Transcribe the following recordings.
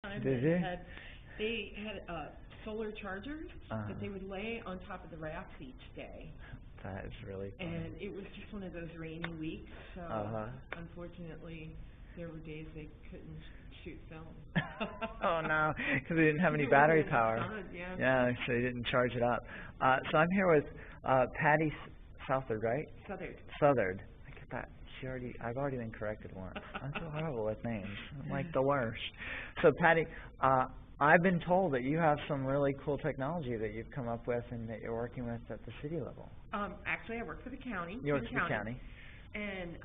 time Did that you? they had solar chargers that they Uh, would lay on top of the rafts each day. that is really funny. And it was just one of those rainy weeks, so Uh-huh. unfortunately there were days they couldn't shoot film. Oh no, because we didn't have any It wasn't battery enough power. sun, yeah. Yeah, so you didn't charge it up. So I'm here with Patty Southerd, right? Southern. Southerd. I get that. I've already been corrected once. I'm so horrible with names. I'm like the worst. So Patty, I've been told that you have some really cool technology that you've come up with and that you're working with at the city level. Actually, I work for the county. You work for the county. And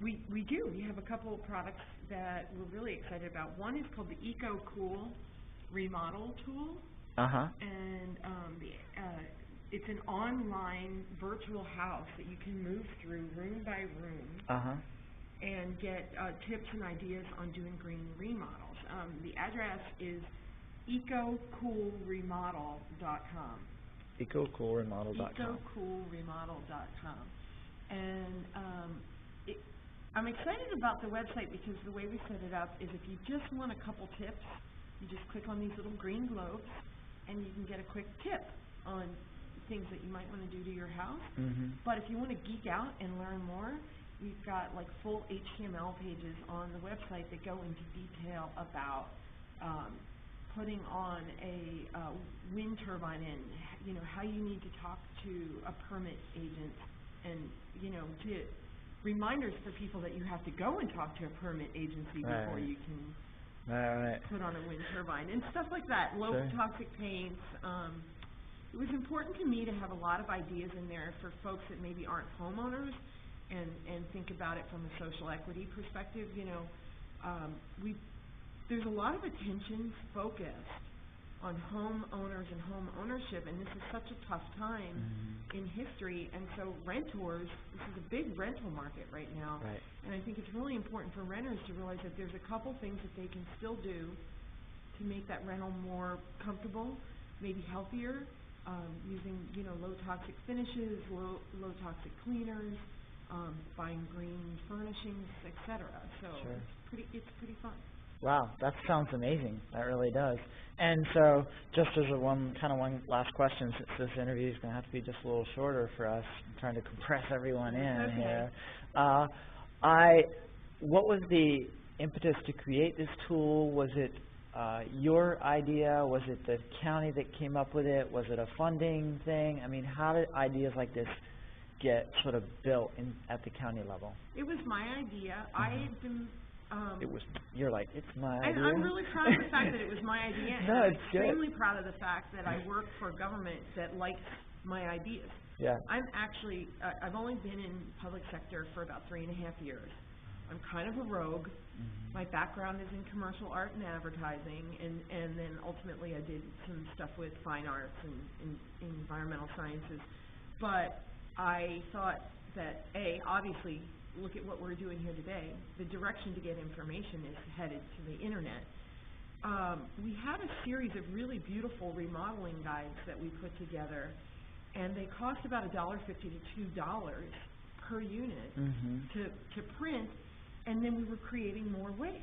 we do. We have a couple of products that we're really excited about. One is called the Eco Cool Remodel Tool. Uh-huh. And it's an online virtual house that you can move through room by room Uh-huh. and get tips and ideas on doing green remodels. The address is ecocoolremodel.com. ecocoolremodel.com. ecocoolremodel.com. And I'm excited about the website because the way we set it up is if you just want a couple tips, you just click on these little green globes and you can get a quick tip on things that you might want to do to your house. Mm-hmm. But if you want to geek out and learn more, we've got like full HTML pages on the website that go into detail about putting on a wind turbine and how you need to talk to a permit agent, and to reminders for people that you have to go and talk to a permit agency before you can put on a wind turbine and stuff like that. Low toxic paints. It was important to me to have a lot of ideas in there for folks that maybe aren't homeowners and think about it from a social equity perspective. There's a lot of attention focused on homeowners and home ownership, and this is such a tough time in history, and so renters, this is a big rental market right now, and I think it's really important for renters to realize that there's a couple things that they can still do to make that rental more comfortable, maybe healthier, using low toxic finishes, low toxic cleaners, buying green furnishings, etc. So it's pretty fun. Wow, that sounds amazing. That really does. And so, just as one last question, since this interview is going to have to be just a little shorter for us, I'm trying to compress everyone in here. What was the impetus to create this tool? Was it your idea? Was it the county that came up with it? Was it a funding thing? I mean, how did ideas like this get sort of built at the county level? It was my idea. I had been... You're like, it's my idea. I'm really proud of the fact that it was my idea, and I'm extremely proud of the fact that I work for a government that likes my ideas. Yeah. I've only been in public sector for about 3.5 years. I'm kind of a rogue. My background is in commercial art and advertising, and then ultimately I did some stuff with fine arts and environmental sciences. But I thought that, obviously, look at what we're doing here today. The direction to get information is headed to the internet. We had a series of really beautiful remodeling guides that we put together, and they cost about $1.50 to $2 per unit to print, and then we were creating more waste.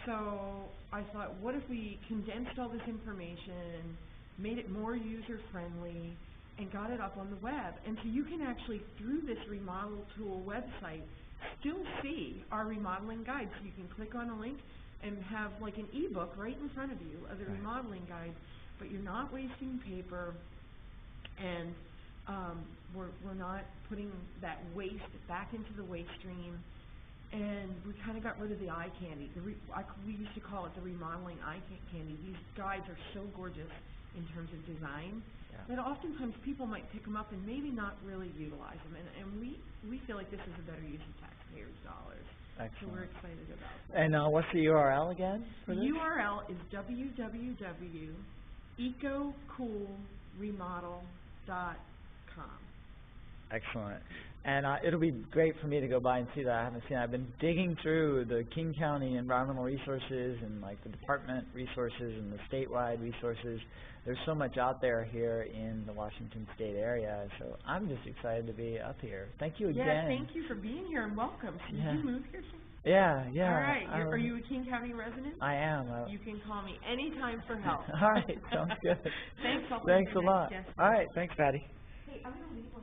So I thought, what if we condensed all this information, made it more user-friendly, and got it up on the web. And so you can actually, through this remodel tool website, still see our remodeling guide. So you can click on a link and have like an ebook right in front of you of the remodeling guide, but you're not wasting paper, and we're not putting that waste back into the waste stream. And we kind of got rid of the eye candy. We used to call it the remodeling eye candy. These guides are so gorgeous in terms of design that oftentimes people might pick them up and maybe not really utilize them. And we feel like this is a better use of taxpayers' dollars. Excellent. So we're excited about that. And what's the URL again for this? The URL is www.ecocoolremodel.com. Excellent. And it'll be great for me to go by and see that. I haven't seen it. I've been digging through the King County environmental resources and like the department resources and the statewide resources. There's so much out there here in the Washington State area, so I'm just excited to be up here. Thank you again. Yeah, thank you for being here and welcome. Did you move here? Yeah, yeah. All right. Are you a King County resident? I am. You can call me anytime for help. All right, sounds good. Thanks. I'll Thanks be a your lot. next guest. All right, thanks, Patty. Hey, I'm gonna leave.